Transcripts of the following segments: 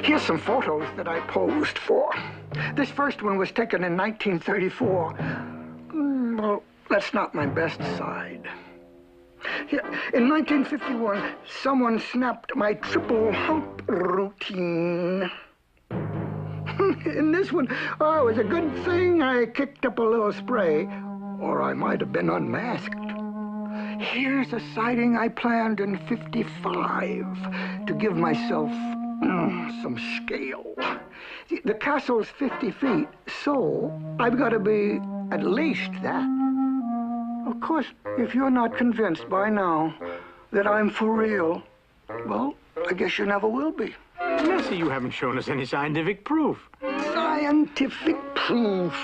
Here's some photos that I posed for. This first one was taken in 1934. Well, that's not my best side. Here, in 1951, someone snapped my triple hump routine. In this one, oh, it was a good thing I kicked up a little spray, or I might have been unmasked. Here's a sighting I planned in 55 to give myself some scale. See, the castle's 50 feet, so I've got to be at least that. Of course, if you're not convinced by now that I'm for real, well, I guess you never will be. Nessie, you haven't shown us any scientific proof. Scientific proof?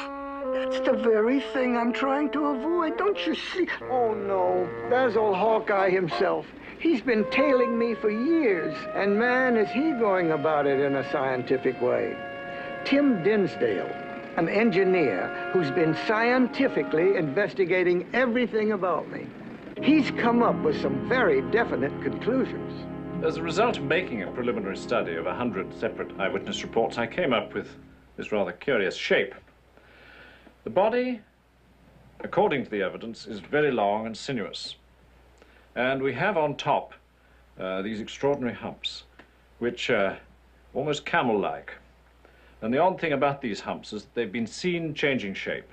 That's the very thing I'm trying to avoid, don't you see? Oh, no, there's old Hawkeye himself. He's been tailing me for years, and man, is he going about it in a scientific way. Tim Dinsdale, an engineer who's been scientifically investigating everything about me. He's come up with some very definite conclusions. As a result of making a preliminary study of 100 separate eyewitness reports, I came up with this rather curious shape. The body, according to the evidence, is very long and sinuous. And we have on top these extraordinary humps, which are almost camel-like. And the odd thing about these humps is that they've been seen changing shape.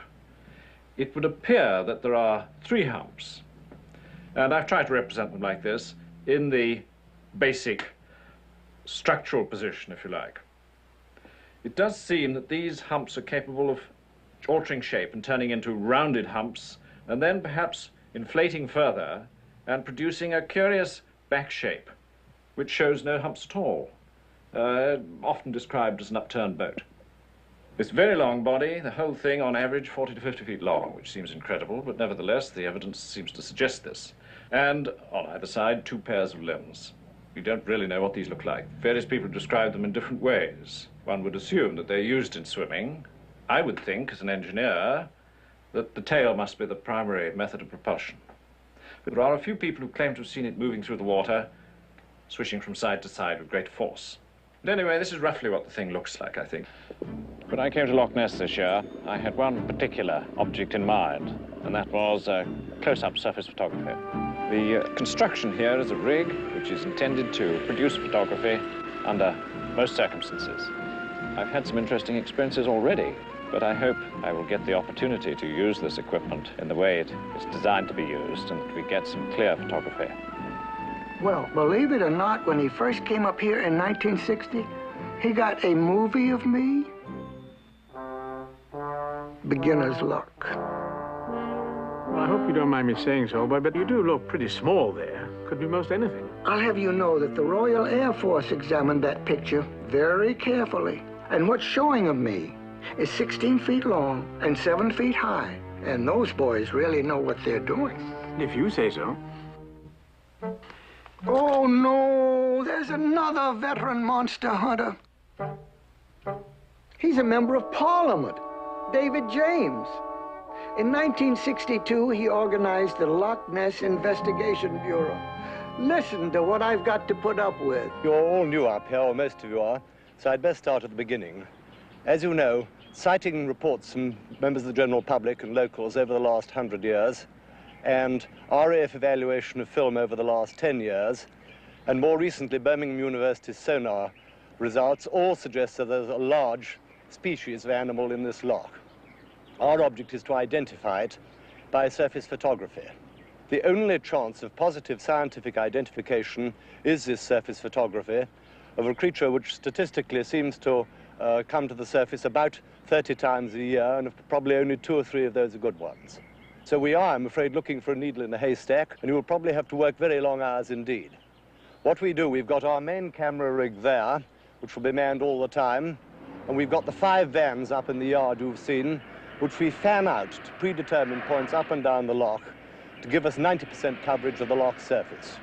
It would appear that there are 3 humps. And I've tried to represent them like this in the basic structural position, if you like. It does seem that these humps are capable of altering shape and turning into rounded humps, and then perhaps inflating further and producing a curious back shape, which shows no humps at all, often described as an upturned boat. This very long body, the whole thing on average 40 to 50 feet long, which seems incredible, but nevertheless the evidence seems to suggest this. And on either side, 2 pairs of limbs. We don't really know what these look like. Various people describe them in different ways. One would assume that they're used in swimming. I would think, as an engineer, that the tail must be the primary method of propulsion. But there are a few people who claim to have seen it moving through the water, swishing from side to side with great force. But anyway, this is roughly what the thing looks like, I think. When I came to Loch Ness this year, I had one particular object in mind, and that was close-up surface photography. The construction here is a rig which is intended to produce photography under most circumstances. I've had some interesting experiences already, but I hope I will get the opportunity to use this equipment in the way it is designed to be used, and that we get some clear photography. Well, believe it or not, when he first came up here in 1960, he got a movie of me. Beginner's luck. Well, I hope you don't mind me saying so, but you do look pretty small there. Could be most anything. I'll have you know that the Royal Air Force examined that picture very carefully. And what's showing of me is 16 feet long and 7 feet high. And those boys really know what they're doing. If you say so. Oh, no, there's another veteran monster hunter. He's a member of Parliament, David James. In 1962, he organized the Loch Ness Investigation Bureau. Listen to what I've got to put up with. You're all new up here, or most of you are, so I'd best start at the beginning. As you know, citing reports from members of the general public and locals over the last 100 years, and RAF evaluation of film over the last 10 years, and more recently Birmingham University's Sonar results all suggest that there's a large species of animal in this loch. Our object is to identify it by surface photography. The only chance of positive scientific identification is this surface photography of a creature which statistically seems to come to the surface about 30 times a year, and probably only 2 or 3 of those are good ones. So we are, I'm afraid, looking for a needle in a haystack, and you will probably have to work very long hours indeed. What we do, we've got our main camera rig there, which will be manned all the time, and we've got the 5 vans up in the yard you've seen, which we fan out to predetermined points up and down the loch to give us 90% coverage of the loch surface.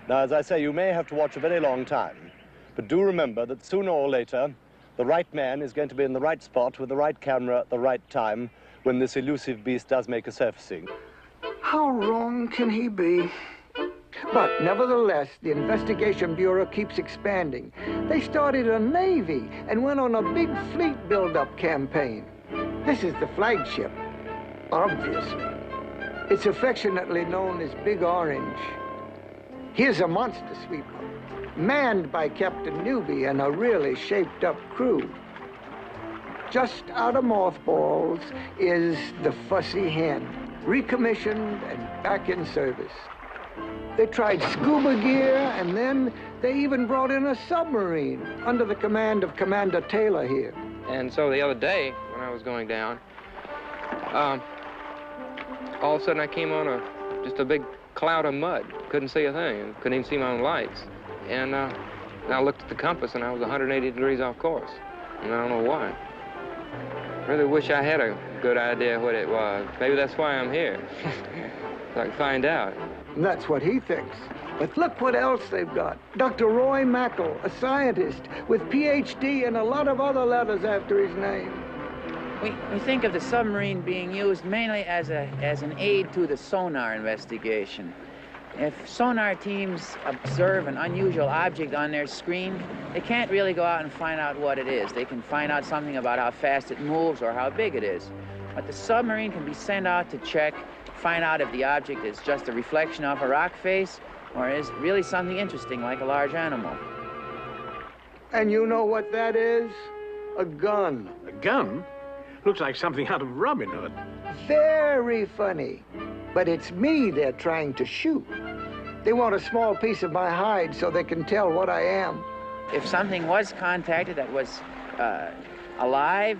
Now, as I say, you may have to watch a very long time, but do remember that sooner or later, the right man is going to be in the right spot with the right camera at the right time when this elusive beast does make a surfacing. How wrong can he be? But nevertheless, the Investigation Bureau keeps expanding. They started a Navy and went on a big fleet build-up campaign. This is the flagship, obviously. It's affectionately known as Big Orange. Here's a monster sweeper, manned by Captain Newby and a really shaped-up crew. Just out of mothballs is the Fussy Hen, recommissioned and back in service. They tried scuba gear, and then they even brought in a submarine under the command of Commander Taylor here. And so the other day, when I was going down, all of a sudden I came on just a big cloud of mud. Couldn't see a thing. Couldn't even see my own lights. And I looked at the compass, and I was 180 degrees off course. And I don't know why. Really wish I had a good idea what it was. Maybe that's why I'm here, so I can find out. And that's what he thinks. But look what else they've got. Dr. Roy Mackle, a scientist with PhD and a lot of other letters after his name. We think of the submarine being used mainly as an aid to the sonar investigation. If sonar teams observe an unusual object on their screen, they can't really go out and find out what it is. They can find out something about how fast it moves or how big it is. But the submarine can be sent out to check, find out if the object is just a reflection of a rock face or is really something interesting like a large animal. And you know what that is? A gun. A gun? Looks like something out of Robin Hood. Very funny. But it's me they're trying to shoot. They want a small piece of my hide so they can tell what I am. If something was contacted that was alive,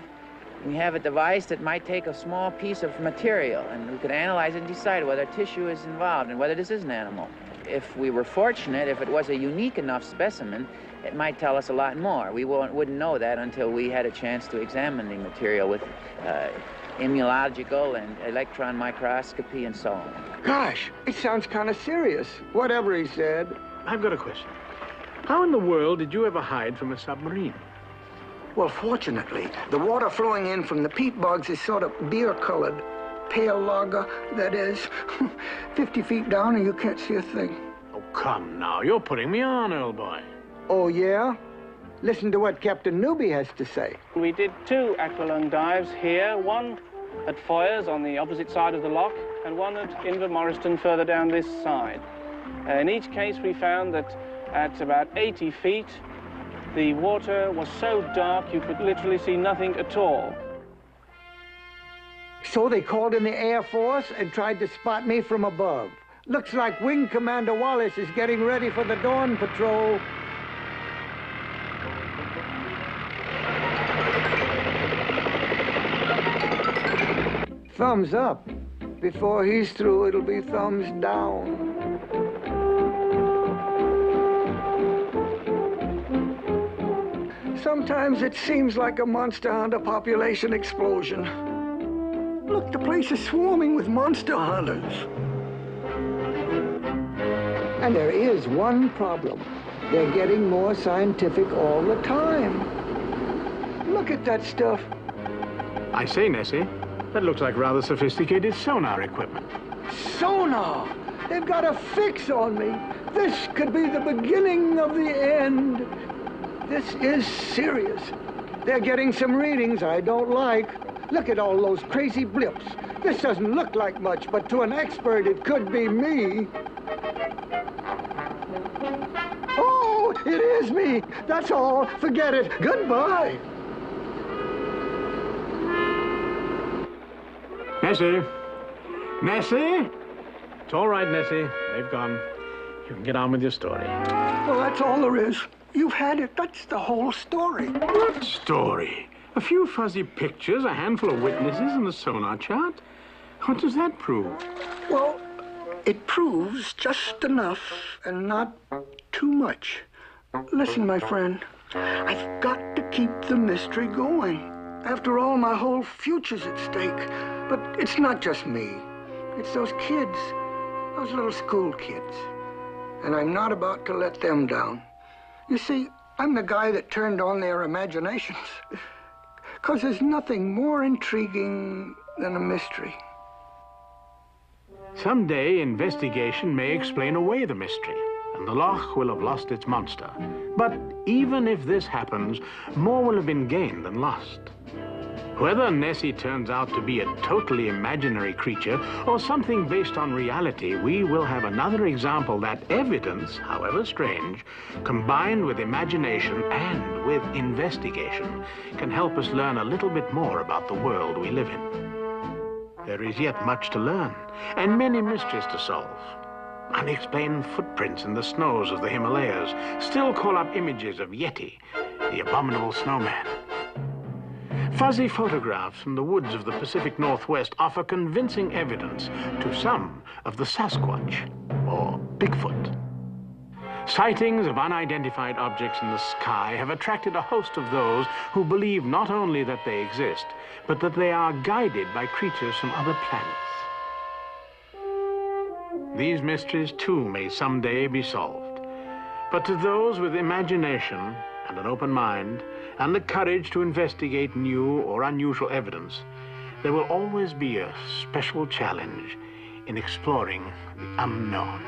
we have a device that might take a small piece of material, and we could analyze it and decide whether tissue is involved and whether this is an animal. If we were fortunate, if it was a unique enough specimen, it might tell us a lot more. We wouldn't know that until we had a chance to examine the material with immunological and electron microscopy and so on. Gosh, it sounds kind of serious, whatever he said. I've got a question. How in the world did you ever hide from a submarine? Well, fortunately, the water flowing in from the peat bogs is sort of beer-colored. Pale lager, that is. 50 feet down and you can't see a thing. Oh, come now. You're putting me on, old boy. Oh, yeah? Listen to what Captain Newby has to say. We did 2 aqualung dives here, one at Foyers on the opposite side of the loch, and one at Invermoriston further down this side. In each case, we found that at about 80 feet, the water was so dark you could literally see nothing at all. So they called in the Air Force and tried to spot me from above. Looks like Wing Commander Wallace is getting ready for the dawn patrol. Thumbs up. Before he's through, it'll be thumbs down. Sometimes it seems like a Monster Hunter population explosion. Look, the place is swarming with monster hunters. And there is one problem. They're getting more scientific all the time. Look at that stuff. I say, Nessie, that looks like rather sophisticated sonar equipment. Sonar! They've got a fix on me. This could be the beginning of the end. This is serious. They're getting some readings I don't like. Look at all those crazy blips. This doesn't look like much, but to an expert, it could be me. Oh, it is me. That's all. Forget it. Goodbye. Nessie? Nessie? It's all right, Nessie. They've gone. You can get on with your story. Well, that's all there is. You've had it. That's the whole story. What story? A few fuzzy pictures, a handful of witnesses, and the sonar chart? What does that prove? Well, it proves just enough and not too much. Listen, my friend, I've got to keep the mystery going. After all, my whole future's at stake. But it's not just me. It's those kids, those little school kids. And I'm not about to let them down. You see, I'm the guy that turned on their imaginations. 'Cause there's nothing more intriguing than a mystery. Someday, investigation may explain away the mystery, and the loch will have lost its monster. But even if this happens, more will have been gained than lost. Whether Nessie turns out to be a totally imaginary creature or something based on reality, we will have another example that evidence, however strange, combined with imagination and with investigation, can help us learn a little bit more about the world we live in. There is yet much to learn, and many mysteries to solve. Unexplained footprints in the snows of the Himalayas still call up images of Yeti, the abominable snowman. Fuzzy photographs from the woods of the Pacific Northwest offer convincing evidence to some of the Sasquatch, or Bigfoot. Sightings of unidentified objects in the sky have attracted a host of those who believe not only that they exist, but that they are guided by creatures from other planets. These mysteries, too, may someday be solved. But to those with imagination and an open mind, and the courage to investigate new or unusual evidence, there will always be a special challenge in exploring the unknown.